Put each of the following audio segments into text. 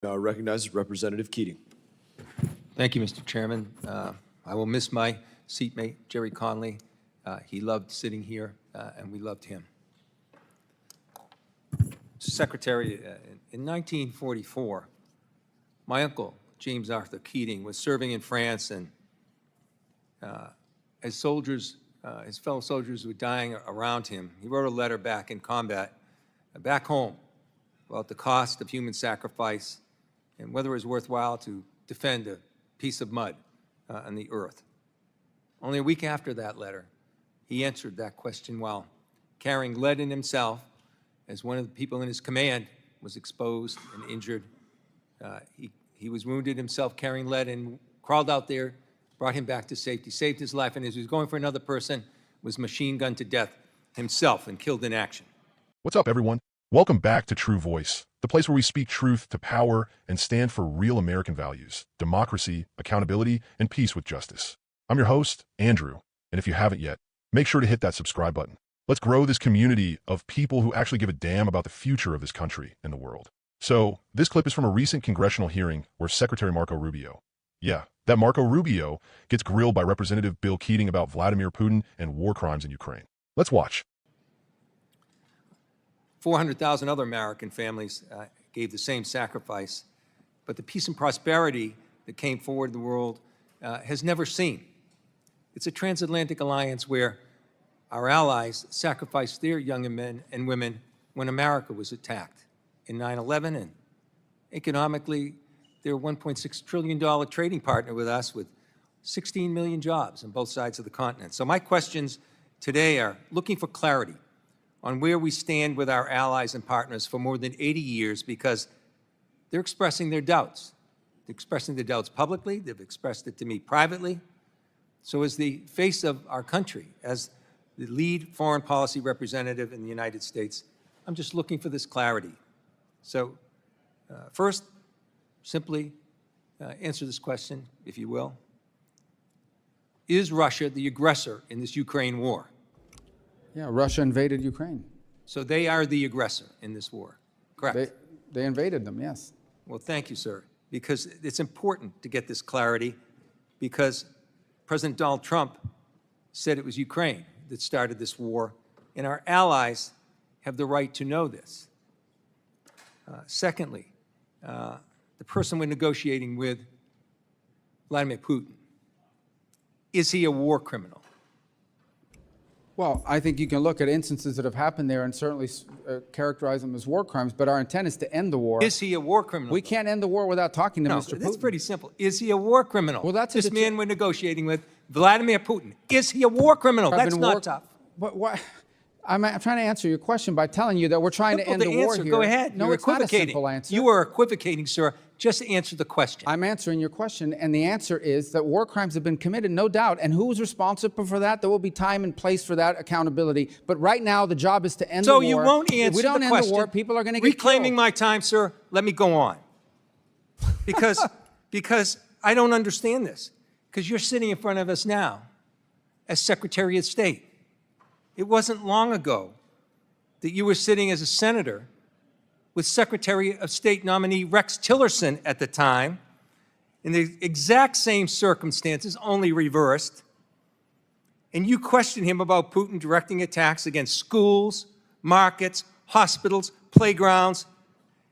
Now recognizes Representative Keating. Thank you, Mr. Chairman. I will miss my seatmate, Jerry Conley. He loved sitting here, and we loved him. Secretary, in 1944, my uncle, James Arthur Keating, was serving in France, and as soldiers, his fellow soldiers were dying around him, he wrote a letter back in combat, back home, about the cost of human sacrifice and whether it was worthwhile to defend a piece of mud on the earth. Only a week after that letter, he answered that question while carrying lead in himself, as one of the people in his command was exposed and injured. He was wounded himself carrying lead and crawled out there, brought him back to safety, saved his life, and as he was going for another person, was machine gunned to death himself and killed in action. What's up, everyone? Welcome back to True Voice, the place where we speak truth to power and stand for real American values, democracy, accountability, and peace with justice. I'm your host, Andrew, and if you haven't yet, make sure to hit that subscribe button. Let's grow this community of people who actually give a damn about the future of this country and the world. So, this clip is from a recent congressional hearing where Secretary Marco Rubio, that Marco Rubio, gets grilled by Representative Bill Keating about Vladimir Putin and war crimes in Ukraine. Let's watch. 400,000 other American families gave the same sacrifice, but the peace and prosperity that came forward the world has never seen. It's a transatlantic alliance where our allies sacrificed their young men and women when America was attacked in 9/11, and economically, they're a $1.6 trillion trading partner with us with 16 million jobs on both sides of the continent. So my questions today are looking for clarity on where we stand with our allies and partners for more than 80 years, because they're expressing their doubts. They're expressing their doubts publicly. They've expressed it to me privately. So as the face of our country, as the lead foreign policy representative in the United States, I'm just looking for this clarity. So first, simply answer this question, if you will. Is Russia the aggressor in this Ukraine war? Yeah, Russia invaded Ukraine. So they are the aggressor in this war, correct? They invaded them, yes. Well, thank you, sir, because it's important to get this clarity, because President Donald Trump said it was Ukraine that started this war, and our allies have the right to know this. Secondly, the person we're negotiating with, Vladimir Putin, is he a war criminal? Well, I think you can look at instances that have happened there and certainly characterize them as war crimes, but our intent is to end the war. Is he a war criminal? We can't end the war without talking to Mr. Putin. That's pretty simple. Is he a war criminal? Well, that's this man we're negotiating with, Vladimir Putin. Is he a war criminal? That's not tough. But what? I'm trying to answer your question by telling you that we're trying to end the war here. Go ahead. No, it's not a simple answer. You are equivocating, sir. Just answer the question. I'm answering your question, and the answer is that war crimes have been committed, no doubt. And who's responsible for that? There will be time and place for that accountability. But right now, the job is to end the war. So you won't answer the question. If we don't end the war, people are going to get reclaiming killed. my time, sir. Let me go on. Because I don't understand this. Because you're sitting in front of us now as Secretary of State. It wasn't long ago that you were sitting as a senator with Secretary of State nominee Rex Tillerson at the time, in the exact same circumstances, only reversed. And you questioned him about Putin directing attacks against schools, markets, hospitals, playgrounds.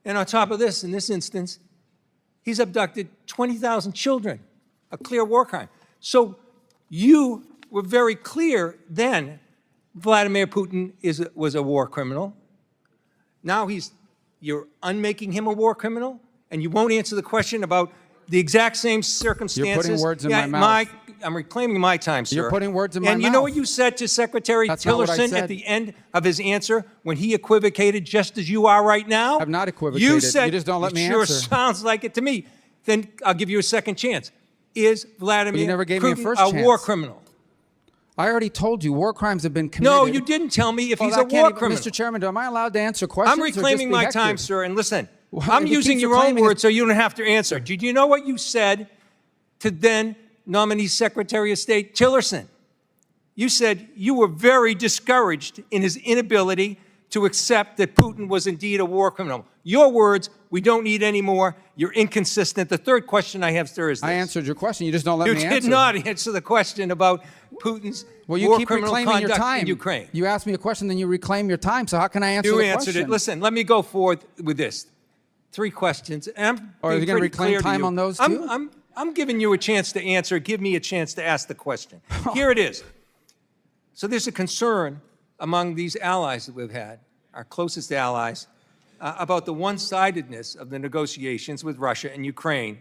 And on top of this, in this instance, he's abducted 20,000 children, a clear war crime. So you were very clear then Vladimir Putin was a war criminal. Now you're unmaking him a war criminal, and you won't answer the question about the exact same circumstances. You're putting words in my mouth. I'm reclaiming my time, sir. You're putting words in my mouth. And you know what you said to Secretary Tillerson at the end of his answer when he equivocated just as you are right now? I've not equivocated. You said, you just don't let me sure answer. Sounds like it to me. Then I'll give you a second chance. Is Vladimir Putin a war criminal? I already told you war crimes have been committed. No, you didn't tell me if he's a war criminal. Mr. Chairman, am I allowed to answer questions? I'm reclaiming my time, sir. And listen, Well, I'm using your own words so you don't have to answer. Did you know what you said to then nominee Secretary of State Tillerson? You said you were very discouraged in his inability to accept that Putin was indeed a war criminal. Your words, We don't need any more. You're inconsistent. The third question I have, sir, is this. I answered your question. You just don't let me answer. You did not answer the question about Putin's you war keep criminal reclaiming your conduct time. in Ukraine. You ask me a question, then you reclaim your time. So how can I answer the question? You answered it. Listen, let me go forward with this. 3 questions. And I'm Or are you going to reclaim time on those too? I'm giving you a chance to answer. Give me a chance to ask the question. Here it is. So there's a concern among these allies that we've had, our closest allies, about the one-sidedness of the negotiations with Russia and Ukraine.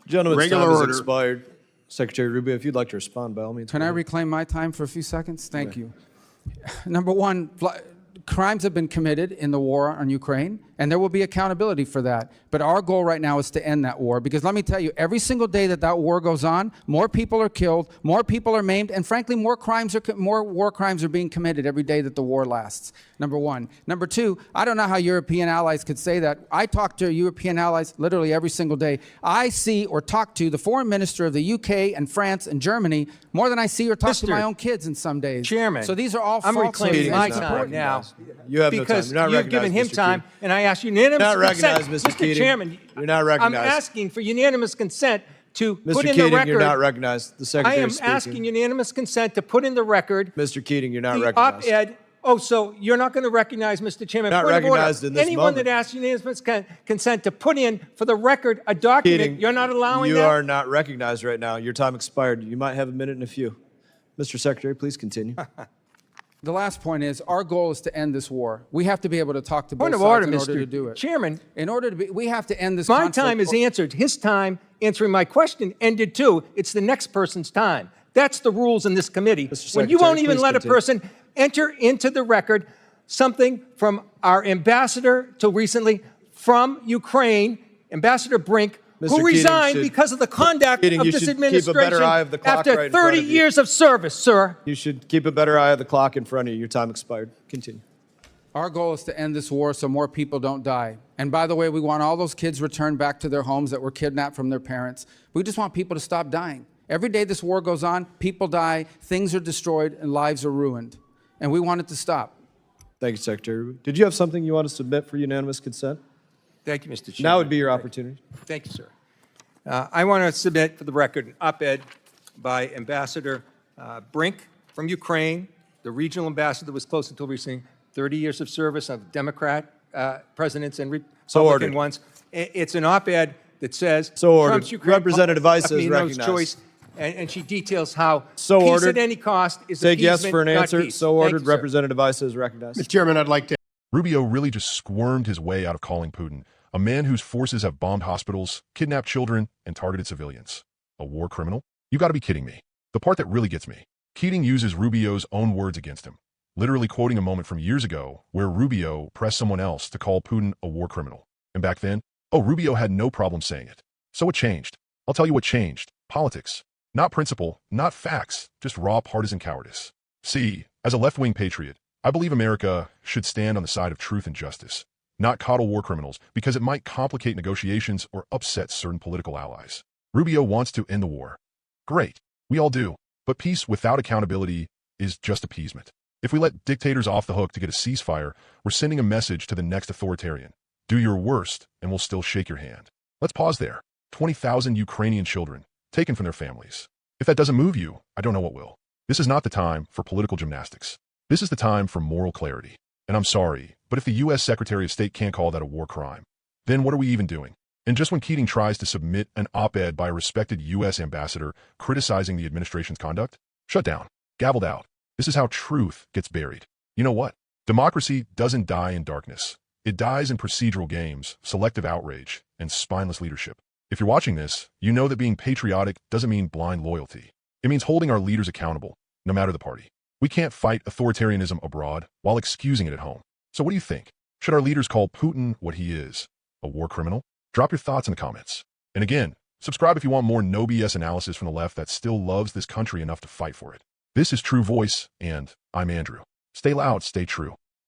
Gentlemen's Regular time has order. expired. Secretary Rubio, if you'd like to respond, by all means. Can go I ahead. reclaim my time for a few seconds? Thank you. Number one, crimes have been committed in the war on Ukraine, and there will be accountability for that. But our goal right now is to end that war, because let me tell you, every single day that war goes on, more people are killed, more people are maimed, and frankly, more war crimes are being committed every day that the war lasts. Number one. Number two, I don't know how European allies could say that. I talk to European allies literally every single day. I see or talk to the foreign minister of the UK and France and Germany more than I see or talk to my own kids in some days. Chairman, so these are all I'm false reclaiming my Meeting is not time now. You have no time. Because You're not you've given him recognized, Mr. time, Keating. and I ask unanimous Not recognized, consent. Mr. Keating. Chairman, You're not recognized. I'm asking for unanimous consent to Mr. put in Keating, the record. you're not recognized. The I Secretary am is speaking. asking unanimous consent to put in the record Mr. Keating, you're not the recognized. op-ed. Oh, so you're not going to recognize, Mr. Chairman? Not Point of order. recognized in this Anyone moment. that asks unanimous consent to put in for the record a document, Keating, you're not allowing you that? are not recognized right now. Your time expired. You might have a minute and a few. Mr. Secretary, please continue. The last point is, our goal is to end this war. We have to be able to talk to both Point of sides order, in order Mr. to do it. Chairman. In order to be, we have to end this My conflict. time is answered. His time answering my question ended too. It's the next person's time. That's the rules in this committee. When you Secretary, won't even please let a continue. person enter into the record something from our ambassador till recently from Ukraine, Ambassador Brink, Mr. who Keating resigned should- because of the conduct Keating, of you this should keep a administration better eye of the clock after right in front 30 of you. years of service, sir. You should keep a better eye of the clock in front of you. Your time expired. Continue. Our goal is to end this war so more people don't die. And by the way, we want all those kids returned back to their homes that were kidnapped from their parents. We just want people to stop dying. Every day this war goes on, people die, things are destroyed, and lives are ruined. And we want it to stop. Thank you, Secretary Rubio. Did you have something you want to submit for unanimous consent? Thank you, Mr. Chairman. Now would be your opportunity. Thank you, sir. I want to submit for the record an op-ed by Ambassador Brink from Ukraine, the regional ambassador that was close until recently, 30 years of service of Democrat presidents and So Republican ordered. ones. It's an op-ed that says So ordered. Trump's Ukraine Representative Weiss is No's recognized. choice, and she details how So peace ordered. at any cost is Take yes appeasement, for an not answer. peace. So Thank ordered. you, sir. Representative Weiss is recognized. Mr. Chairman, I'd like to. Rubio really just squirmed his way out of calling Putin a man whose forces have bombed hospitals, kidnapped children, and targeted civilians. A war criminal? You gotta be kidding me. The part that really gets me. Keating uses Rubio's own words against him, literally quoting a moment from years ago where Rubio pressed someone else to call Putin a war criminal. And back then, Rubio had no problem saying it. So what changed? I'll tell you what changed. Politics. Not principle, not facts, just raw partisan cowardice. See, as a left-wing patriot, I believe America should stand on the side of truth and justice, not coddle war criminals because it might complicate negotiations or upset certain political allies. Rubio wants to end the war. Great. We all do. But peace without accountability is just appeasement. If we let dictators off the hook to get a ceasefire, we're sending a message to the next authoritarian. Do your worst, and we'll still shake your hand. Let's pause there. 20,000 Ukrainian children, taken from their families. If that doesn't move you, I don't know what will. This is not the time for political gymnastics. This is the time for moral clarity. And I'm sorry, but if the U.S. Secretary of State can't call that a war crime, then what are we even doing? And just when Keating tries to submit an op-ed by a respected U.S. ambassador criticizing the administration's conduct, shut down, gavelled out. This is how truth gets buried. You know what? Democracy doesn't die in darkness. It dies in procedural games, selective outrage, and spineless leadership. If you're watching this, you know that being patriotic doesn't mean blind loyalty. It means holding our leaders accountable, no matter the party. We can't fight authoritarianism abroad while excusing it at home. So what do you think? Should our leaders call Putin what he is, a war criminal? Drop your thoughts in the comments. And again, subscribe if you want more no BS analysis from the left that still loves this country enough to fight for it. This is True Voice, and I'm Andrew. Stay loud, stay true.